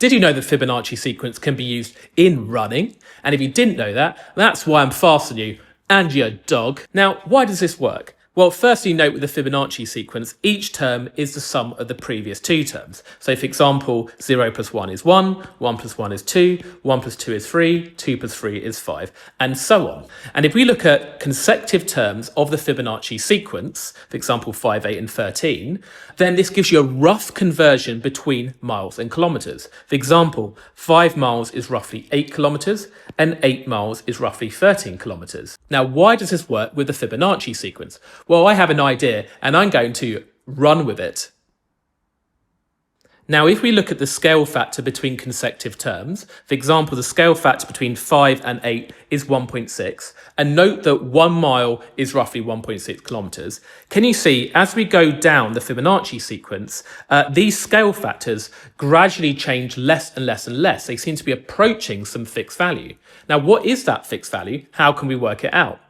Did you know the Fibonacci sequence can be used in running? And if you didn't know that, that's why I'm faster than you and your dog. Now, why does this work? Well, firstly, note with the Fibonacci sequence, each term is the sum of the previous two terms. So, for example, 0 plus 1 is 1, 1 plus 1 is 2, 1 plus 2 is 3, 2 plus 3 is 5, and so on. And if we look at consecutive terms of the Fibonacci sequence, for example, 5, 8, and 13, then this gives you a rough conversion between miles and kilometres. For example, 5 miles is roughly 8 kilometres, and 8 miles is roughly 13 kilometres. Now, why does this work with the Fibonacci sequence? Well, I have an idea and I'm going to run with it. Now, if we look at the scale factor between consecutive terms, for example, the scale factor between 5 and 8 is 1.6, and note that 1 mile is roughly 1.6 kilometres. Can you see, as we go down the Fibonacci sequence, these scale factors gradually change less and less and less. They seem to be approaching some fixed value. Now, what is that fixed value? How can we work it out?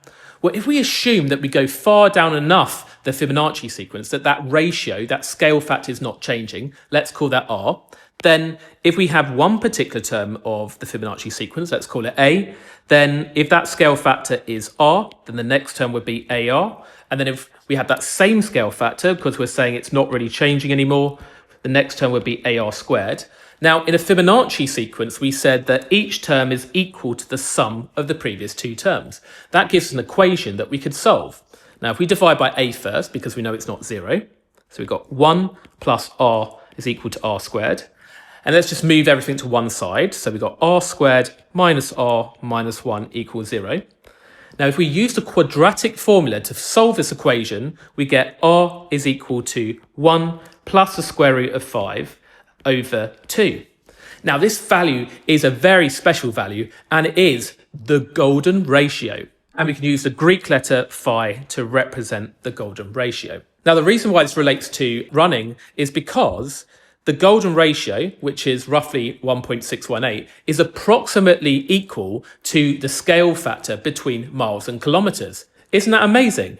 Well, if we assume that we go far down enough the Fibonacci sequence, that ratio, that scale factor is not changing, let's call that R, then if we have one particular term of the Fibonacci sequence, let's call it A, then if that scale factor is R, then the next term would be AR. And then if we have that same scale factor, because we're saying it's not really changing anymore, the next term would be AR squared. Now, in a Fibonacci sequence, we said that each term is equal to the sum of the previous two terms. That gives us an equation that we could solve. Now, if we divide by a first, because we know it's not 0, so we've got 1 plus r is equal to r squared. And let's just move everything to one side. So we've got r squared minus r minus 1 equals 0. Now, if we use the quadratic formula to solve this equation, we get r is equal to 1 plus the square root of 5 over 2. Now, this value is a very special value, and it is the golden ratio. And we can use the Greek letter phi to represent the golden ratio. Now, the reason why this relates to running is because the golden ratio, which is roughly 1.618, is approximately equal to the scale factor between miles and kilometres. Isn't that amazing?